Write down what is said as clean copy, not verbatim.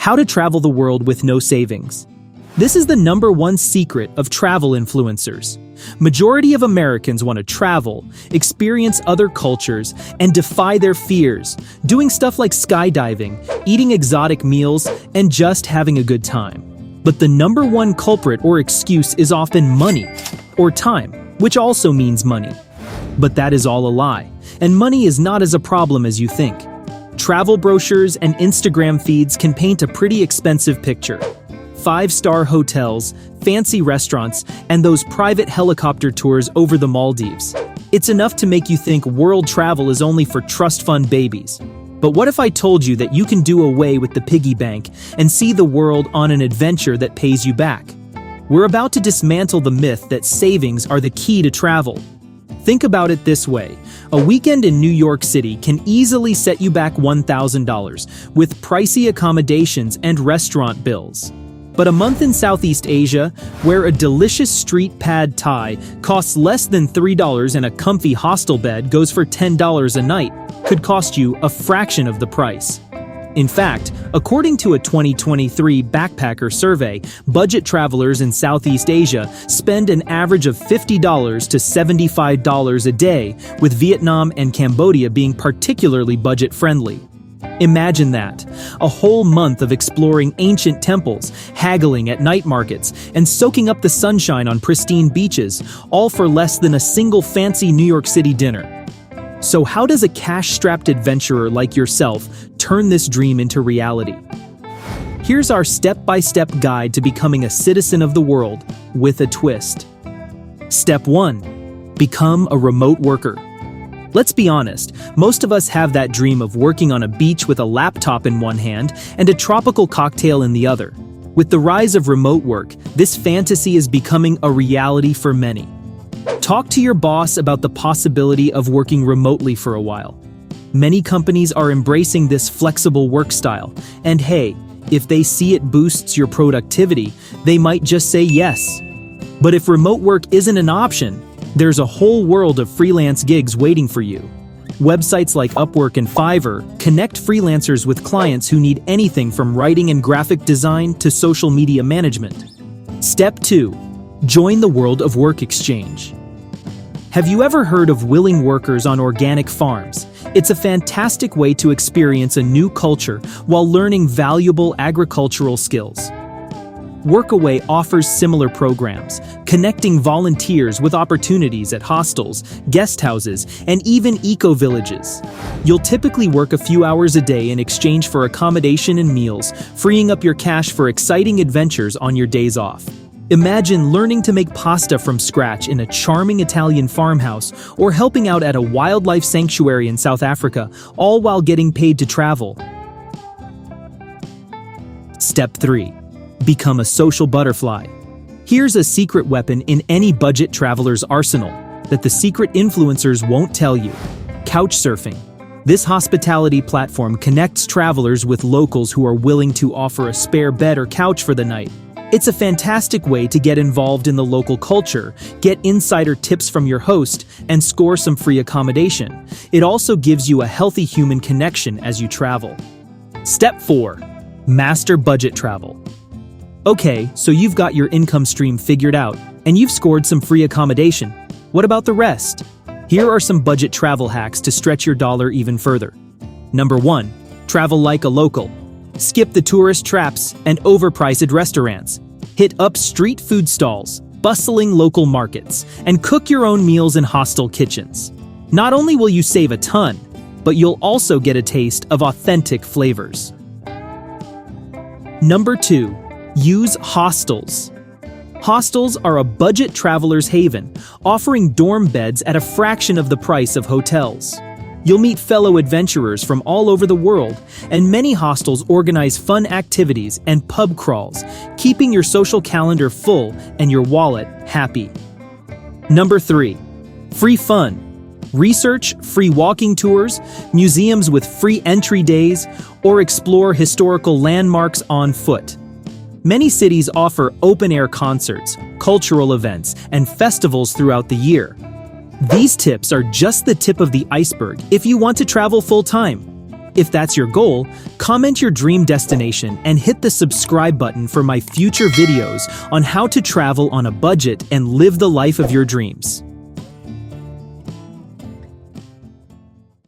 How to travel the world with no savings. This is the #1 secret of travel influencers. Majority of Americans want to travel, experience other cultures, and defy their fears, doing stuff like skydiving, eating exotic meals, and just having a good time. But the #1 culprit or excuse is often money, or time, which also means money. But that is all a lie, and money is not as a problem as you think. Travel brochures and Instagram feeds can paint a pretty expensive picture. 5-star hotels, fancy restaurants, and those private helicopter tours over the Maldives. It's enough to make you think world travel is only for trust fund babies. But what if I told you that you can do away with the piggy bank and see the world on an adventure that pays you back? We're about to dismantle the myth that savings are the key to travel. Think about it this way. A weekend in New York City can easily set you back $1,000 with pricey accommodations and restaurant bills. But a month in Southeast Asia, where a delicious street pad Thai costs less than $3 and a comfy hostel bed goes for $10 a night, could cost you a fraction of the price. In fact, according to a 2023 backpacker survey, budget travelers in Southeast Asia spend an average of $50 to $75 a day, with Vietnam and Cambodia being particularly budget-friendly. Imagine that, a whole month of exploring ancient temples, haggling at night markets, and soaking up the sunshine on pristine beaches, all for less than a single fancy New York City dinner. So how does a cash-strapped adventurer like yourself turn this dream into reality? Here's our step-by-step guide to becoming a citizen of the world with a twist. Step 1. Become a remote worker. Let's be honest, most of us have that dream of working on a beach with a laptop in one hand and a tropical cocktail in the other. With the rise of remote work, this fantasy is becoming a reality for many. Talk to your boss about the possibility of working remotely for a while. Many companies are embracing this flexible work style, and hey, if they see it boosts your productivity, they might just say yes. But if remote work isn't an option, there's a whole world of freelance gigs waiting for you. Websites like Upwork and Fiverr connect freelancers with clients who need anything from writing and graphic design to social media management. Step 2. Join the World of Work Exchange. Have you ever heard of willing workers on organic farms? It's a fantastic way to experience a new culture while learning valuable agricultural skills. Workaway offers similar programs, connecting volunteers with opportunities at hostels, guest houses, and even eco-villages. You'll typically work a few hours a day in exchange for accommodation and meals, freeing up your cash for exciting adventures on your days off. Imagine learning to make pasta from scratch in a charming Italian farmhouse or helping out at a wildlife sanctuary in South Africa, all while getting paid to travel. Step 3. Become a social butterfly. Here's a secret weapon in any budget traveler's arsenal that the secret influencers won't tell you. Couchsurfing. This hospitality platform connects travelers with locals who are willing to offer a spare bed or couch for the night. It's a fantastic way to get involved in the local culture, get insider tips from your host, and score some free accommodation. It also gives you a healthy human connection as you travel. Step 4. Master budget travel. Okay, so you've got your income stream figured out, and you've scored some free accommodation. What about the rest? Here are some budget travel hacks to stretch your dollar even further. Number 1. Travel like a local. Skip the tourist traps and overpriced restaurants. Hit up street food stalls, bustling local markets, and cook your own meals in hostel kitchens. Not only will you save a ton, but you'll also get a taste of authentic flavors. Number 2. Use hostels. Hostels are a budget traveler's haven, offering dorm beds at a fraction of the price of hotels. You'll meet fellow adventurers from all over the world, and many hostels organize fun activities and pub crawls, keeping your social calendar full and your wallet happy. Number 3. Free fun. Research free walking tours, museums with free entry days, or explore historical landmarks on foot. Many cities offer open-air concerts, cultural events, and festivals throughout the year. These tips are just the tip of the iceberg if you want to travel full-time. If that's your goal, comment your dream destination and hit the subscribe button for my future videos on how to travel on a budget and live the life of your dreams.